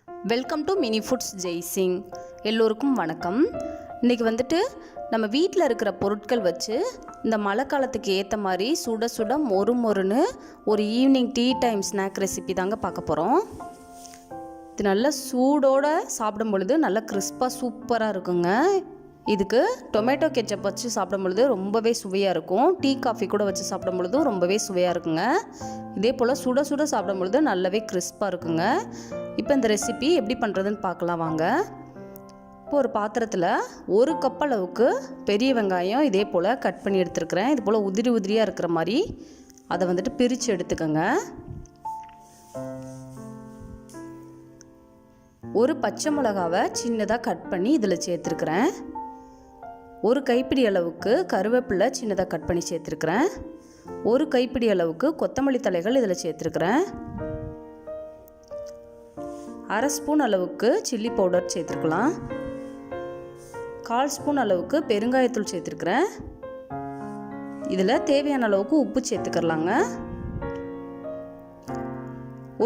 Welcome to Mini Foods Jaisingh. எல்லோருக்கும் வணக்கம். இன்றைக்கி வந்துட்டு நம்ம வீட்டில் இருக்கிற பொருட்கள் வச்சு இந்த மழை காலத்துக்கு ஏற்ற மாதிரி சுட சுட மொறுன்னு ஒரு evening tea time snack recipe தாங்க பார்க்க போகிறோம். இது நல்லா சூடோடு சாப்பிடும் பொழுது நல்லா கிறிஸ்பாக சூப்பராக இருக்குங்க. இதுக்கு டொமேட்டோ கெச்சப் வச்சு சாப்பிடும் பொழுது ரொம்பவே சுவையாக இருக்கும். டீ காஃபி கூட வச்சு சாப்பிடும் பொழுதும் ரொம்பவே சுவையாக இருக்குங்க. இதே போல் சுட சுட சாப்பிடும் பொழுது நல்லாவே கிறிஸ்பாக இருக்குங்க. இப்போ இந்த ரெசிபி எப்படி பண்ணுறதுன்னு பார்க்கலாம் வாங்க. இப்போ ஒரு பாத்திரத்தில் 1 கப் அளவுக்கு பெரிய வெங்காயம் இதே போல் கட் பண்ணி எடுத்துருக்கிறேன். இது போல் உதிரியாக இருக்கிற மாதிரி அதை வந்துட்டு பிரித்து எடுத்துக்கோங்க. ஒரு பச்சை மிளகாவை சின்னதாக கட் பண்ணி இதில் சேர்த்துருக்குறேன். ஒரு கைப்பிடி அளவுக்கு கருவேப்பிலை சின்னதாக கட் பண்ணி சேர்த்துருக்குறேன். ஒரு கைப்பிடி அளவுக்கு கொத்தமல்லி தழைகள் இதில் சேர்த்துருக்குறேன். 1/2 ஸ்பூன் அளவுக்கு சில்லி பவுடர் சேர்த்துருக்கலாம். 1/4 ஸ்பூன் அளவுக்கு பெருங்காயத்தூள் சேர்த்துருக்குறேன். இதில் தேவையான அளவுக்கு உப்பு சேர்த்துக்கலாங்க.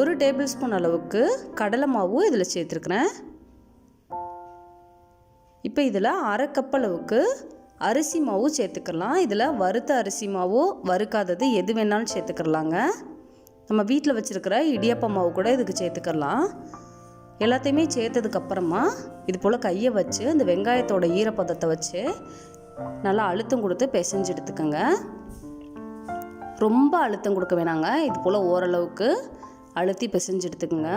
1 டேபிள் ஸ்பூன் அளவுக்கு கடலை மாவு இதில் சேர்த்துருக்குறேன். இப்போ இதில் 1/2 கப் அளவுக்கு அரிசி மாவு சேர்த்துக்கலாம். இதில் வறுத்த அரிசி மாவு வறுக்காதது எது வேணாலும் சேர்த்துக்கலாங்க. நம்ம வீட்டில் வச்சுருக்கிற இடியாப்ப மாவு கூட இதுக்கு சேர்த்துக்கலாம். எல்லாத்தையுமே சேர்த்ததுக்கப்புறமா இது போல் கையை வச்சு இந்த வெங்காயத்தோட ஈரப்பதத்தை வச்சு நல்லா அழுத்தம் கொடுத்து பிசைஞ்சு எடுத்துக்கோங்க. ரொம்ப அழுத்தம் கொடுக்க வேணாங்க. இது போல் ஓரளவுக்கு அழுத்தி பிசைஞ்சு எடுத்துக்கோங்க.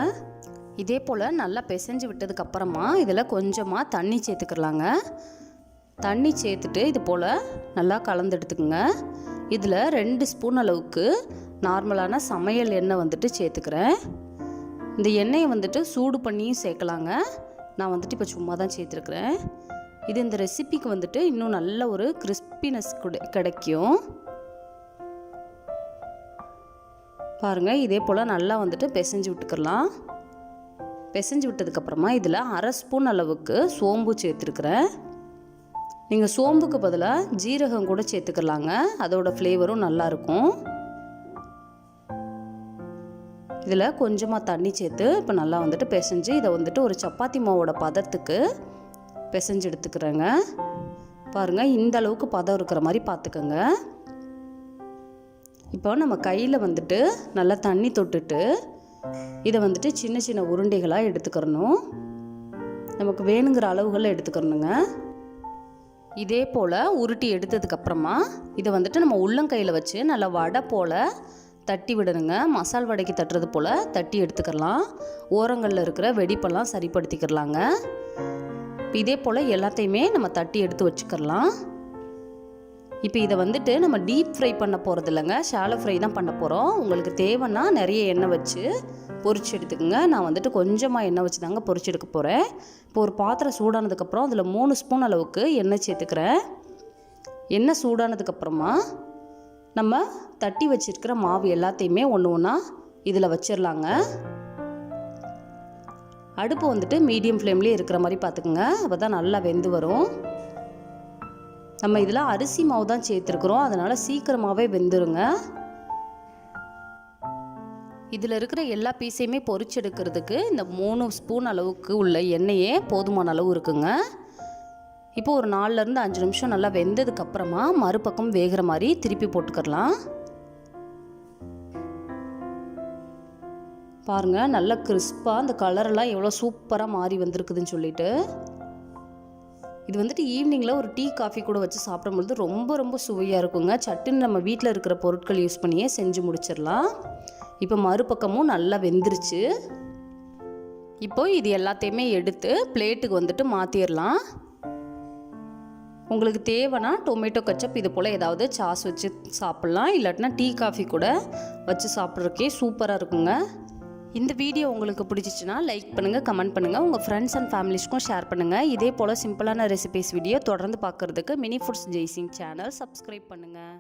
இதே போல் நல்லா பிசைஞ்சு விட்டதுக்கப்புறமா இதில் கொஞ்சமாக தண்ணி சேர்த்துக்கலாங்க. தண்ணி சேர்த்துட்டு இது போல் நல்லா கலந்து எடுத்துக்கோங்க. இதில் 2 ஸ்பூன் அளவுக்கு நார்மலான சமையல் எண்ணெய் வந்துட்டு சேர்த்துக்கிறேன். இந்த எண்ணெயை வந்துட்டு சூடு பண்ணியும் சேர்க்கலாங்க. நான் வந்துட்டு இப்போ சும்மா தான் சேர்த்துருக்குறேன். இது இந்த ரெசிபிக்கு வந்துட்டு இன்னும் நல்ல ஒரு கிறிஸ்பினஸ் கிடைக்கும். பாருங்கள், இதே போல் நல்லா வந்துட்டு பிசைஞ்சு விட்டுக்கலாம். பிசைஞ்சு விட்டதுக்கப்புறமா இதில் 1/2 ஸ்பூன் அளவுக்கு சோம்பு சேர்த்துருக்குறேன். நீங்கள் சோம்புக்கு பதிலாக ஜீரகம் கூட சேர்த்துக்கலாங்க. அதோட ஃப்ளேவரும் நல்லாயிருக்கும். இதில் கொஞ்சமாக தண்ணி சேர்த்து இப்போ நல்லா வந்துட்டு பிசைஞ்சு இதை வந்துட்டு ஒரு சப்பாத்தி மாவோட பதத்துக்கு பிசைஞ்சு எடுத்துக்கிறேங்க. பாருங்கள், இந்த அளவுக்கு பதம் இருக்கிற மாதிரி பார்த்துக்கோங்க. இப்போ நம்ம கையில் வந்துட்டு நல்லா தண்ணி தொட்டுட்டு இதை வந்துட்டு சின்ன சின்ன உருண்டைகளாக எடுத்துக்கிறணும். நமக்கு வேணுங்கிற அளவுகளில் எடுத்துக்கிறணுங்க. இதே போல் உருட்டி எடுத்ததுக்கப்புறமா இதை வந்துட்டு நம்ம உள்ளங்கையில் வச்சு நல்லா வடை போல் தட்டி விடணுங்க. மசால் வடைக்கு தட்டுறது போல் தட்டி எடுத்துக்கலாம். ஓரங்களில் இருக்கிற வெடிப்பெல்லாம் சரிப்படுத்திக்கிறலாங்க. இதே போல் எல்லாத்தையுமே நம்ம தட்டி எடுத்து வச்சுக்கலாம். இப்போ இதை வந்துட்டு நம்ம டீப் ஃப்ரை பண்ண போகிறது இல்லைங்க, ஷாலோ ஃப்ரை தான் பண்ண போகிறோம். உங்களுக்கு தேவைன்னா நிறைய எண்ணெய் வச்சு பொரிச்சு எடுத்துக்கோங்க. நான் வந்துட்டு கொஞ்சமாக எண்ணெய் வச்சு தாங்க பொரிச்சு எடுக்க போகிறேன். இப்போ ஒரு பாத்திரம் சூடானதுக்கப்புறம் அதில் 3 ஸ்பூன் அளவுக்கு எண்ணெய் சேர்த்துக்கிறேன். எண்ணெய் சூடானதுக்கப்புறமா நம்ம தட்டி வச்சுருக்கிற மாவு எல்லாத்தையுமே ஒன்றா இதில் வச்சிடலாங்க. அடுப்பு வந்துட்டு மீடியம் ஃப்ளேம்லேயே இருக்கிற மாதிரி பார்த்துக்குங்க. அப்போ தான் நல்லா வெந்து வரும். நம்ம இதில் அரிசி மாவு தான் சேர்த்துருக்குறோம், அதனால் சீக்கிரமாகவே வெந்துருங்க. இதில் இருக்கிற எல்லா பீஸையுமே பொரிச்செடுக்கிறதுக்கு இந்த 3 ஸ்பூன் அளவுக்கு உள்ள எண்ணெயே போதுமான அளவு இருக்குங்க. இப்போ ஒரு 4லேருந்து 5 நிமிஷம் நல்லா வெந்ததுக்கப்புறமா மறுபக்கம் வேகிற மாதிரி திருப்பி போட்டுக்கலாம். பாருங்கள், நல்லா கிறிஸ்பாக அந்த கலரெல்லாம் எவ்வளோ சூப்பராக மாறி வந்திருக்குதுன்னு சொல்லிட்டு. இது வந்துட்டு ஈவினிங்கில் ஒரு டீ காஃபி கூட வச்சு சாப்பிடும்பொழுது ரொம்ப சுவையாக இருக்குங்க. சட்டுன்னு நம்ம வீட்டில் இருக்கிற பொருட்கள் யூஸ் பண்ணியே செஞ்சு முடிச்சிடலாம். இப்போ மறுபக்கமும் நல்லா வெந்துருச்சு. இப்போ இது எல்லாத்தையுமே எடுத்து பிளேட்டுக்கு வந்துட்டு மாற்றிடலாம். உங்களுக்கு தேவைன்னா டொமேட்டோ கெச்சப் இது போல் ஏதாவது சாஸ் வச்சு சாப்பிட்லாம். இல்லாட்டினா டீ காஃபி கூட வச்சு சாப்பிட்றதுக்கே சூப்பராக இருக்குங்க. இந்த வீடியோ உங்களுக்கு பிடிச்சிச்சின்னா லைக் பண்ணுங்கள், கமெண்ட் பண்ணுங்கள், உங்கள் ஃப்ரெண்ட்ஸ் அண்ட் ஃபேமிலிஸ்க்கும் ஷேர் பண்ணுங்கள். இதே போல் சிம்பிளான ரெசிபிஸ் வீடியோ தொடர்ந்து பார்க்குறதுக்கு Mini Foods Jaisingh channel subscribe பண்ணுங்கள்.